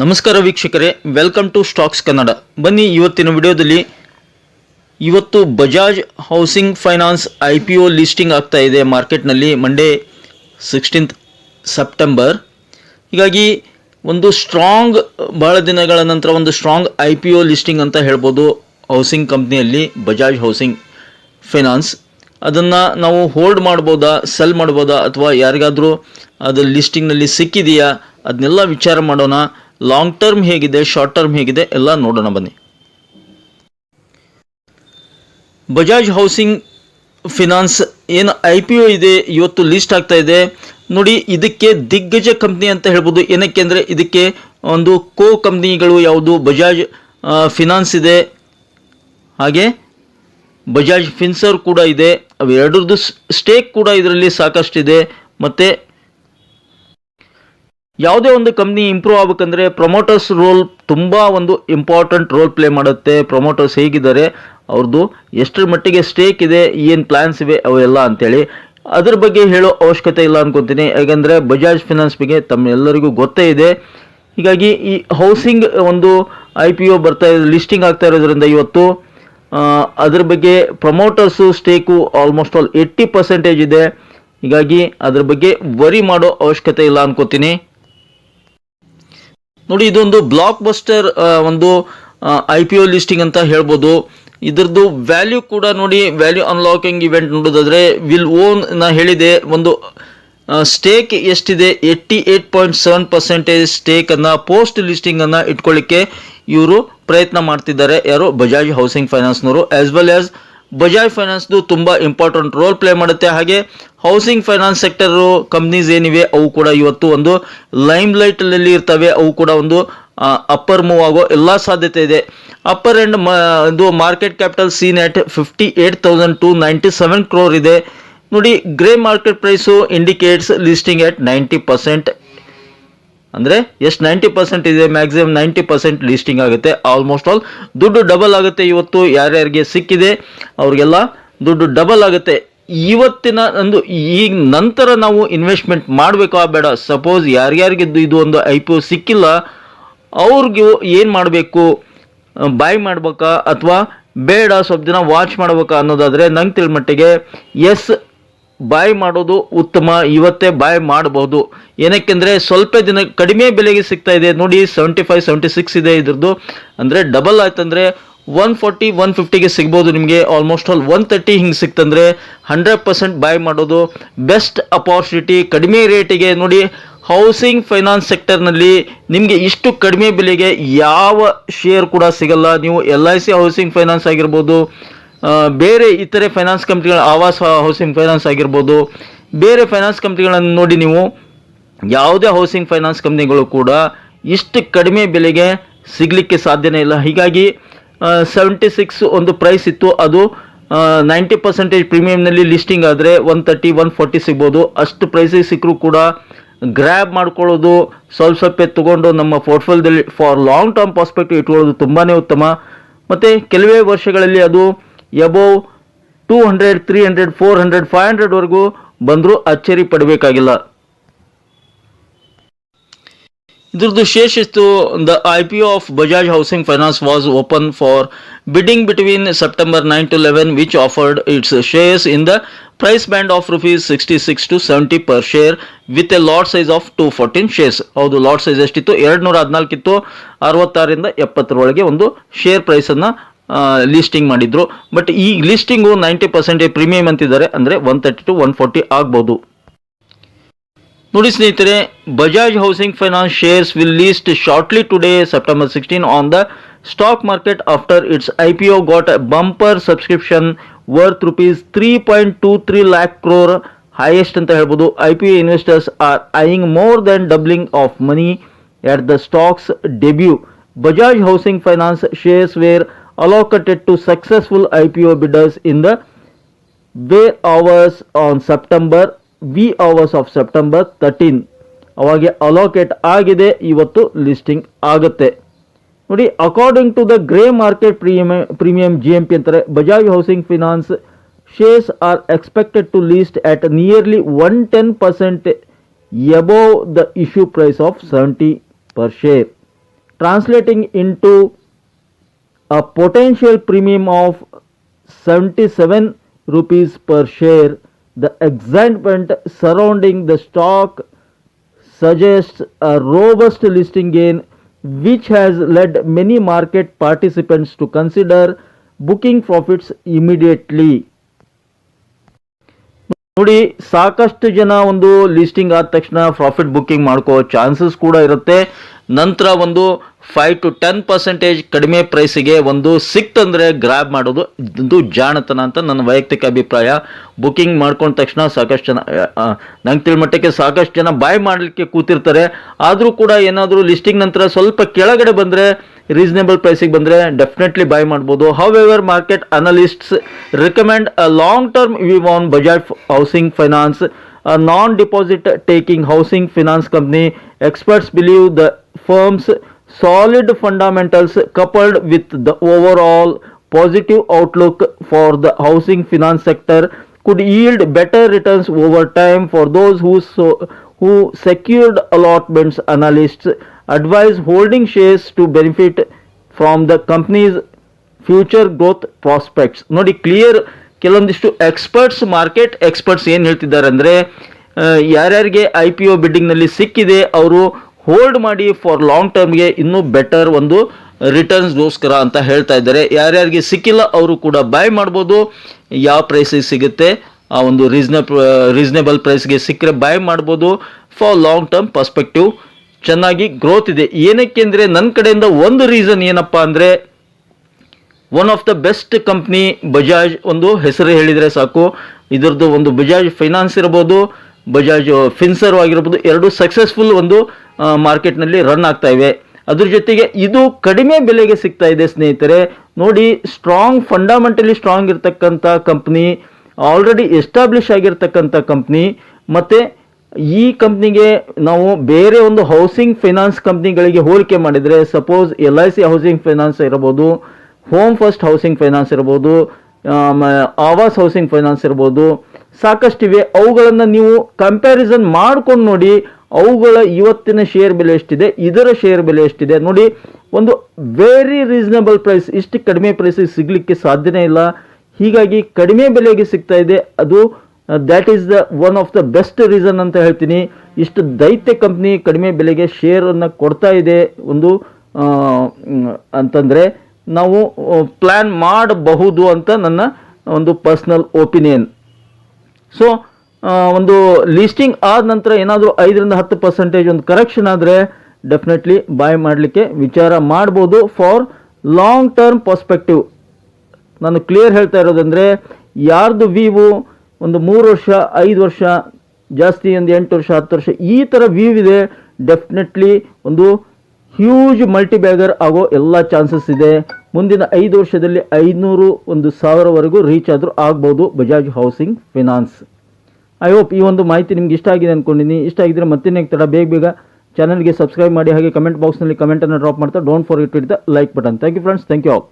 ನಮಸ್ಕಾರ ವೀಕ್ಷಕರೇ, welcome to stocks Kannada. ಬನ್ನಿ ಇವತ್ತಿನ ವಿಡಿಯೋದಲ್ಲಿ ಇವತ್ತು Bajaj housing finance IPO listing ಆಗ್ತಾ ಇದೆ ಮಾರ್ಕೆಟ್ನಲ್ಲಿ ಮಂಡೇ 16th ಸೆಪ್ಟೆಂಬರ್. ಹೀಗಾಗಿ ಒಂದು ಸ್ಟ್ರಾಂಗ್ ಬಹಳ ದಿನಗಳ ನಂತರ ಒಂದು ಸ್ಟ್ರಾಂಗ್ IPO ಲಿಸ್ಟಿಂಗ್ ಅಂತ ಹೇಳ್ಬೋದು ಹೌಸಿಂಗ್ ಕಂಪ್ನಿಯಲ್ಲಿ ಬಜಾಜ್ ಹೌಸಿಂಗ್ ಫೈನಾನ್ಸ್. ಅದನ್ನು ನಾವು ಹೋಲ್ಡ್ ಮಾಡ್ಬೋದಾ, ಸೆಲ್ ಮಾಡ್ಬೋದಾ, ಅಥವಾ ಯಾರಿಗಾದರೂ ಅದು ಲಿಸ್ಟಿಂಗ್ನಲ್ಲಿ ಸಿಕ್ಕಿದೆಯಾ, ಅದನ್ನೆಲ್ಲ ವಿಚಾರ ಮಾಡೋಣ. ಲಾಂಗ್ ಟರ್ಮ್ ಹೇಗಿದೆ, ಶಾರ್ಟ್ ಟರ್ಮ್ ಹೇಗಿದೆ ಎಲ್ಲ ನೋಡೋಣ ಬನ್ನಿ. ಬಜಾಜ್ ಹೌಸಿಂಗ್ ಫಿನಾನ್ಸ್ ಏನು IPO ಇದೆ ಇವತ್ತು ಲಿಸ್ಟ್ ಆಗ್ತಾ ಇದೆ ನೋಡಿ. ಇದಕ್ಕೆ ದಿಗ್ಗಜ ಕಂಪ್ನಿ ಅಂತ ಹೇಳ್ಬೋದು. ಏನಕ್ಕೆ ಅಂದರೆ ಇದಕ್ಕೆ ಒಂದು ಕೋ ಕಂಪ್ನಿಗಳು ಯಾವುದು ಬಜಾಜ್ ಫಿನಾನ್ಸ್ ಇದೆ, ಹಾಗೆ ಬಜಾಜ್ ಫಿನ್ಸರ್ ಕೂಡ ಇದೆ. ಅವೆರಡರದ್ದು ಸ್ಟೇಕ್ ಕೂಡ ಇದರಲ್ಲಿ ಸಾಕಷ್ಟಿದೆ. ಮತ್ತು ಯಾವುದೇ ಒಂದು ಕಂಪ್ನಿ ಇಂಪ್ರೂವ್ ಆಗಬೇಕಂದ್ರೆ ಪ್ರಮೋಟರ್ಸ್ ರೋಲ್ ತುಂಬ ಒಂದು ಇಂಪಾರ್ಟೆಂಟ್ ರೋಲ್ ಪ್ಲೇ ಮಾಡುತ್ತೆ. ಪ್ರಮೋಟರ್ಸ್ ಹೇಗಿದ್ದಾರೆ, ಅವ್ರದ್ದು ಎಷ್ಟರ ಮಟ್ಟಿಗೆ ಸ್ಟೇಕ್ ಇದೆ, ಏನು ಪ್ಲ್ಯಾನ್ಸ್ ಇವೆ ಅವೆಲ್ಲ ಅಂತೇಳಿ ಅದ್ರ ಬಗ್ಗೆ ಹೇಳೋ ಅವಶ್ಯಕತೆ ಇಲ್ಲ ಅನ್ಕೊತೀನಿ. ಯಾಕಂದರೆ ಬಜಾಜ್ ಫಿನಾನ್ಸ್ ಬಗ್ಗೆ ತಮ್ಮೆಲ್ಲರಿಗೂ ಗೊತ್ತೇ ಇದೆ. ಹೀಗಾಗಿ ಈ ಹೌಸಿಂಗ್ ಒಂದು IPO ಬರ್ತಾ ಇದೆ, ಲಿಸ್ಟಿಂಗ್ ಆಗ್ತಾ ಇರೋದ್ರಿಂದ ಇವತ್ತು ಅದ್ರ ಬಗ್ಗೆ ಪ್ರಮೋಟರ್ಸು ಸ್ಟೇಕು ಆಲ್ಮೋಸ್ಟ್ ಆಲ್ 80% ಇದೆ. ಹೀಗಾಗಿ ಅದ್ರ ಬಗ್ಗೆ ವರಿ ಮಾಡೋ ಅವಶ್ಯಕತೆ ಇಲ್ಲ ಅನ್ಕೋತೀನಿ. ನೋಡಿ, ಇದೊಂದು ಬ್ಲಾಕ್ ಬಸ್ಟರ್ ಒಂದು IPO ಲಿಸ್ಟಿಂಗ್ ಅಂತ ಹೇಳ್ಬೋದು. ಇದ್ರದ್ದು ವ್ಯಾಲ್ಯೂ ಕೂಡ ನೋಡಿ, ವ್ಯಾಲ್ಯೂ ಅನ್ಲಾಕಿಂಗ್ ಇವೆಂಟ್ ನೋಡೋದಾದ್ರೆ ವಿಲ್ ಓನ್ ನಾ ಹೇಳಿದೆ. ಒಂದು ಸ್ಟೇಕ್ ಎಷ್ಟಿದೆ, 88.7% ಸ್ಟೇಕನ್ನು ಪೋಸ್ಟ್ ಲಿಸ್ಟಿಂಗನ್ನು ಇಟ್ಕೊಳ್ಳಿಕ್ಕೆ ಇವರು ಪ್ರಯತ್ನ ಮಾಡ್ತಿದ್ದಾರೆ. ಯಾರು? ಬಜಾಜ್ ಹೌಸಿಂಗ್ ಫೈನಾನ್ಸ್ನವರು. ಆಸ್ ವೆಲ್ ಆಸ್ ಬಜಾಜ್ ಫೈನಾನ್ಸ್ದು ತುಂಬ ಇಂಪಾರ್ಟೆಂಟ್ ರೋಲ್ ಪ್ಲೇ ಮಾಡುತ್ತೆ. ಹಾಗೆ ಹೌಸಿಂಗ್ ಫೈನಾನ್ಸ್ ಸೆಕ್ಟರು ಕಂಪ್ನೀಸ್ ಏನಿವೆ ಅವು ಕೂಡ ಇವತ್ತು ಒಂದು ಲೈಮ್ ಲೈಟಲ್ಲಿ ಇರ್ತವೆ. ಅವು ಕೂಡ ಒಂದು ಅಪ್ಪರ್ ಮೂವ್ ಆಗೋ ಎಲ್ಲ ಸಾಧ್ಯತೆ ಇದೆ. ಅಪ್ಪರ್ ಎಂಡ್ ಇದು market capital seen at 58,297 crore ಇದೆ ನೋಡಿ. Grey market price indicates listing at 90%. ಅಂದರೆ ಎಷ್ಟು 90% ಇದೆ, ಮ್ಯಾಕ್ಸಿಮಮ್ 90% ಲಿಸ್ಟಿಂಗ್ ಆಗುತ್ತೆ. ಆಲ್ಮೋಸ್ಟ್ ಆಲ್ ದುಡ್ಡು ಡಬಲ್ ಆಗುತ್ತೆ ಇವತ್ತು. ಯಾರ್ಯಾರಿಗೆ ಸಿಕ್ಕಿದೆ ಅವ್ರಿಗೆಲ್ಲ ದುಡ್ಡು ಡಬಲ್ ಆಗುತ್ತೆ ಇವತ್ತಿನ ಒಂದು. ಈಗ ನಂತರ ನಾವು ಇನ್ವೆಸ್ಟ್ಮೆಂಟ್ ಮಾಡಬೇಕಾ ಬೇಡ? ಸಪೋಸ್ ಯಾರ್ಯಾರಿಗಿದ್ದು ಇದು ಒಂದು IPO ಸಿಕ್ಕಿಲ್ಲ ಅವ್ರಿಗೂ ಏನು ಮಾಡಬೇಕು? ಬಾಯ್ ಮಾಡಬೇಕಾ ಅಥವಾ ಬೇಡ ಸ್ವಲ್ಪ ದಿನ ವಾಚ್ ಮಾಡಬೇಕಾ ಅನ್ನೋದಾದರೆ ನಂಗೆ ತಿಳಿದ ಮಟ್ಟಿಗೆ ಎಸ್, ಬಾಯ್ ಮಾಡೋದು ಉತ್ತಮ. ಇವತ್ತೇ ಬಾಯ್ ಮಾಡಬಹುದು. ಏನಕ್ಕೆಂದರೆ ಸ್ವಲ್ಪ ದಿನ ಕಡಿಮೆ ಬೆಲೆಗೆ ಸಿಗ್ತಾ ಇದೆ ನೋಡಿ. 75-76 ಇದೆ ಇದ್ರದ್ದು. ಅಂದರೆ ಡಬಲ್ ಆಯ್ತಂದರೆ 140-150ಗೆ ಸಿಗ್ಬೋದು ನಿಮಗೆ. ಆಲ್ಮೋಸ್ಟ್ ಆಲ್ 130 ಹಿಂಗೆ ಸಿಕ್ತಂದರೆ 100% ಬಾಯ್ ಮಾಡೋದು ಬೆಸ್ಟ್ ಅಪಾರ್ಚುನಿಟಿ. ಕಡಿಮೆ ರೇಟಿಗೆ ನೋಡಿ, ಹೌಸಿಂಗ್ ಫೈನಾನ್ಸ್ ಸೆಕ್ಟರ್ನಲ್ಲಿ ನಿಮಗೆ ಇಷ್ಟು ಕಡಿಮೆ ಬೆಲೆಗೆ ಯಾವ ಶೇರ್ ಕೂಡ ಸಿಗಲ್ಲ. ನೀವು LIC ಹೌಸಿಂಗ್ ಫೈನಾನ್ಸ್ ಆಗಿರ್ಬೋದು, ಬೇರೆ ಇತರೆ ಫೈನಾನ್ಸ್ ಕಂಪ್ನಿಗಳ ಆವಾಸ್ ಹೌಸಿಂಗ್ ಫೈನಾನ್ಸ್ ಆಗಿರ್ಬೋದು, ಬೇರೆ ಫೈನಾನ್ಸ್ ಕಂಪ್ನಿಗಳನ್ನು ನೋಡಿ, ನೀವು ಯಾವುದೇ ಹೌಸಿಂಗ್ ಫೈನಾನ್ಸ್ ಕಂಪ್ನಿಗಳು ಕೂಡ ಇಷ್ಟು ಕಡಿಮೆ ಬೆಲೆಗೆ ಸಿಗಲಿಕ್ಕೆ ಸಾಧ್ಯನೇ ಇಲ್ಲ. ಹೀಗಾಗಿ 76 ಒಂದು ಪ್ರೈಸ್ ಇತ್ತು, ಅದು 90% ಪ್ರೀಮಿಯಂನಲ್ಲಿ ಲಿಸ್ಟಿಂಗ್ ಆದರೆ 130-140 ಸಿಗ್ಬೋದು. ಅಷ್ಟು ಪ್ರೈಸಿಗೆ ಸಿಕ್ಕರೂ ಕೂಡ ಗ್ರ್ಯಾಬ್ ಮಾಡ್ಕೊಳ್ಳೋದು, ಸ್ವಲ್ಪ ತೊಗೊಂಡು ನಮ್ಮ ಪೋರ್ಟ್ಫೋಲಿಯೋದಲ್ಲಿ ಫಾರ್ ಲಾಂಗ್ ಟರ್ಮ್ ಪರ್ಸ್ಪೆಕ್ಟಿವ್ ಇಟ್ಕೊಳ್ಳೋದು ತುಂಬಾ ಉತ್ತಮ. ಮತ್ತು ಕೆಲವೇ ವರ್ಷಗಳಲ್ಲಿ ಅದು ಎಬೋವ್ 200, 300, 400, 500ವರೆಗೂ ಬಂದರೂ ಅಚ್ಚರಿ ಪಡಬೇಕಾಗಿಲ್ಲ. ಇದ್ರದ್ದು ಶೇರ್ ಎಷ್ಟು? The IPO of Bajaj housing finance was open for bidding between September 9 to 11, which offered its shares in the price band of ₹66 to 70 per share with a lot size of 214 shares. ಹೌದು, lot size ಎಷ್ಟಿತ್ತು? 214 ಇತ್ತು. 66ರಿಂದ 70 ಒಂದು share ಪ್ರೈಸನ್ನು listing ಮಾಡಿದ್ರು. But ಈ listing 90% premium ಅಂತಿದ್ದಾರೆ. ಅಂದರೆ 130 to 140 ಆಗ್ಬೋದು ನೋಡಿ ಸ್ನೇಹಿತರೆ. Bajaj housing finance shares will list shortly today September 16 on the stock market after its IPO got a bumper subscription worth ₹3.23 lakh crore, highest ಅಂತ ಹೇಳ್ಬೋದು. IPO investors are eyeing more than doubling of money at the stock's debut. Bajaj housing finance shares were allocated to successful IPO bidders in the wee hours of September 13. ಅವಾಗೆ allocate ಆಗಿದೆ, ಇವತ್ತು listing ಆಗುತ್ತೆ ನೋಡಿ. According to the grey market premium GMP ಅಂತಾರೆ, Bajaj housing finance shares are expected to list at nearly 110% above the issue price of 70 per share. translating into a potential premium of 77 rupees per share. The excitement surrounding the stock suggests a robust listing gain, which has led many market participants to consider booking profits immediately. ನೋಡಿ, ಸಾಕಷ್ಟು ಜನ ಒಂದು listing ಆದ ತಕ್ಷಣ profit booking ಮಾಡ್ಕೋ chances ಕೂಡ ಇರುತ್ತೆ. ನಂತರ ಒಂದು 5-10% ಕಡಿಮೆ ಪ್ರೈಸಿಗೆ ಒಂದು ಸಿಕ್ತಂದ್ರೆ ಗ್ರಾಬ್ ಮಾಡೋದು ಇದು ಜಾಣತನ ಅಂತ ನನ್ನ ವೈಯಕ್ತಿಕ ಅಭಿಪ್ರಾಯ. ಬುಕ್ಕಿಂಗ್ ಮಾಡ್ಕೊಂಡ ತಕ್ಷಣ ಸಾಕಷ್ಟು ಜನ ನಂಗೆ ತಿಳ್ಮಟ್ಟಕ್ಕೆ ಸಾಕಷ್ಟು ಜನ ಬಾಯ್ ಮಾಡಲಿಕ್ಕೆ ಕೂತಿರ್ತಾರೆ. ಆದರೂ ಕೂಡ ಏನಾದರೂ ಲಿಸ್ಟಿಂಗ್ ನಂತರ ಸ್ವಲ್ಪ ಕೆಳಗಡೆ ಬಂದರೆ, ರೀಸನೇಬಲ್ ಪ್ರೈಸಿಗೆ ಬಂದರೆ ಡೆಫಿನೆಟ್ಲಿ ಬೈ ಮಾಡ್ಬೋದು. However market analysts recommend a long term view on Bajaj housing finance, a non-deposit taking housing finance company. Experts believe the firm's solid fundamentals coupled with the overall positive outlook for the housing finance sector could yield better returns over time for those who secured allotments. Analysts advise holding shares to benefit from the company's future growth prospects. ನೋಡಿ, clear ಕೆಲವೊಂದಿಷ್ಟು market experts ಏನು ಹೇಳ್ತಿದ್ದಾರೆ ಅಂದರೆ, ಯಾರ್ಯಾರಿಗೆ IPO ಬಿಡ್ಡಿಂಗ್ನಲ್ಲಿ ಸಿಕ್ಕಿದೆ ಅವರು hold ಮಾಡಿ for long ಟರ್ಮ್ಗೆ ಇನ್ನೂ ಬೆಟರ್ ಒಂದು ರಿಟರ್ನ್ಸ್ಗೋಸ್ಕರ ಅಂತ ಹೇಳ್ತಾ ಇದ್ದಾರೆ. ಯಾರ್ಯಾರಿಗೆ ಸಿಕ್ಕಿಲ್ಲ ಅವರು ಕೂಡ ಬೈ ಮಾಡ್ಬೋದು. ಯಾವ ಪ್ರೈಸಿಗೆ ಸಿಗುತ್ತೆ ಆ ಒಂದು ರೀಸನೇಬಲ್ ಪ್ರೈಸ್ಗೆ ಸಿಕ್ಕರೆ ಬೈ ಮಾಡ್ಬೋದು. ಫಾರ್ ಲಾಂಗ್ ಟರ್ಮ್ ಪರ್ಸ್ಪೆಕ್ಟಿವ್ ಚೆನ್ನಾಗಿ ಗ್ರೋತ್ ಇದೆ. ಏನಕ್ಕೆ ಅಂದರೆ, ನನ್ನ ಕಡೆಯಿಂದ ಒಂದು ರೀಸನ್ ಏನಪ್ಪ ಅಂದರೆ, one of the best company Bajaj ಒಂದು ಹೆಸರು ಹೇಳಿದರೆ ಸಾಕು. ಇದರದ್ದು ಒಂದು ಬಜಾಜ್ ಫೈನಾನ್ಸ್ ಇರ್ಬೋದು, ಬಜಾಜ್ ಫಿನ್ಸರ್ವ್ ಆಗಿರ್ಬೋದು, ಎರಡು ಸಕ್ಸಸ್ಫುಲ್ ಒಂದು ಮಾರ್ಕೆಟ್ನಲ್ಲಿ ರನ್ ಆಗ್ತಾ ಇವೆ. ಅದ್ರ ಜೊತೆಗೆ ಇದು ಕಡಿಮೆ ಬೆಲೆಗೆ ಸಿಗ್ತಾ ಇದೆ ಸ್ನೇಹಿತರೆ. ನೋಡಿ, ಫಂಡಮೆಂಟಲಿ ಸ್ಟ್ರಾಂಗ್ ಇರ್ತಕ್ಕಂಥ ಕಂಪ್ನಿ, ಆಲ್ರೆಡಿ ಎಸ್ಟಾಬ್ಲಿಷ್ ಆಗಿರ್ತಕ್ಕಂಥ ಕಂಪ್ನಿ. ಮತ್ತು ಈ ಕಂಪ್ನಿಗೆ ನಾವು ಬೇರೆ ಒಂದು ಹೌಸಿಂಗ್ ಫೈನಾನ್ಸ್ ಕಂಪ್ನಿಗಳಿಗೆ ಹೋಲಿಕೆ ಮಾಡಿದರೆ, ಸಪೋಸ್ LIC ಹೌಸಿಂಗ್ ಫೈನಾನ್ಸ್ ಇರ್ಬೋದು, ಹೋಮ್ ಫಸ್ಟ್ ಹೌಸಿಂಗ್ ಫೈನಾನ್ಸ್ ಇರ್ಬೋದು, ಆವಾಸ್ ಹೌಸಿಂಗ್ ಫೈನಾನ್ಸ್ ಇರ್ಬೋದು, ಸಾಕಷ್ಟಿವೆ. ಅವುಗಳನ್ನು ನೀವು ಕಂಪ್ಯಾರಿಸನ್ ಮಾಡ್ಕೊಂಡು ನೋಡಿ, ಅವುಗಳ ಇವತ್ತಿನ ಶೇರ್ ಬೆಲೆ ಎಷ್ಟಿದೆ, ಇದರ ಶೇರ್ ಬೆಲೆ ಎಷ್ಟಿದೆ ನೋಡಿ. ಒಂದು ವೆರಿ ರೀಸನಬಲ್ ಪ್ರೈಸ್, ಇಷ್ಟು ಕಡಿಮೆ ಪ್ರೈಸಿಗೆ ಸಿಗಲಿಕ್ಕೆ ಸಾಧ್ಯನೇ ಇಲ್ಲ. ಹೀಗಾಗಿ ಕಡಿಮೆ ಬೆಲೆಗೆ ಸಿಗ್ತಾ ಇದೆ. ಅದು that is the one of the best reason ಅಂತ ಹೇಳ್ತೀನಿ. ಇಷ್ಟು ದೈತ್ಯ ಕಂಪ್ನಿ ಕಡಿಮೆ ಬೆಲೆಗೆ ಶೇರನ್ನು ಕೊಡ್ತಾ ಇದೆ ಒಂದು ಅಂತಂದರೆ ನಾವು ಪ್ಲ್ಯಾನ್ ಮಾಡಬಹುದು ಅಂತ ನನ್ನ ಒಂದು ಪರ್ಸ್ನಲ್ ಒಪಿನಿಯನ್. ಸೊ ಒಂದು ಲಿಸ್ಟಿಂಗ್ ಆದ ನಂತರ ಏನಾದರೂ 5-10% ಒಂದು ಕರೆಕ್ಷನ್ ಆದರೆ ಡೆಫಿನೆಟ್ಲಿ ಬೈ ಮಾಡಲಿಕ್ಕೆ ವಿಚಾರ ಮಾಡ್ಬೋದು ಫಾರ್ ಲಾಂಗ್ ಟರ್ಮ್ ಪರ್ಸ್ಪೆಕ್ಟಿವ್. ನಾನು ಕ್ಲಿಯರ್ ಹೇಳ್ತಾ ಇರೋದಂದರೆ, ಯಾರ್ದು ವ್ಯೂ ಒಂದು 3 ವರ್ಷ 5 ವರ್ಷ ಜಾಸ್ತಿ ಒಂದು 8 ವರ್ಷ 10 ವರ್ಷ ಈ ಥರ ವ್ಯೂ ಇದೆ, ಡೆಫಿನೆಟ್ಲಿ ಒಂದು ಹ್ಯೂಜ್ ಮಲ್ಟಿ ಬ್ಯಾಗರ್ ಆಗೋ ಎಲ್ಲ ಚಾನ್ಸಸ್ ಇದೆ. ಮುಂದಿನ 5 ವರ್ಷದಲ್ಲಿ 500-1000ವರೆಗೂ ರೀಚ್ ಆದರೂ ಆಗ್ಬೋದು Bajaj housing finance. I hope ಈ ಒಂದು ಮಾಹಿತಿ ನಿಮ್ಗೆ ಇಷ್ಟ ಆಗಿದೆ ಅಂದ್ಕೊಂಡಿದ್ದೀನಿ. ಇಷ್ಟ ಆಗಿದ್ರೆ ಮತ್ತೇನೇ ತಡ ಬೇಗ ಚಾನಲ್ಗೆ ಸಬ್ಸ್ಕ್ರೈಬ್ ಮಾಡಿ, ಹಾಗೆ ಕಮೆಂಟ್ ಬಾಕ್ಸ್ನಲ್ಲಿ ಕಮೆಂಟನ್ನು ಡ್ರಾಪ್ ಮಾಡ್ತಾ don't forget to hit the like button. Thank you friends, thank you all.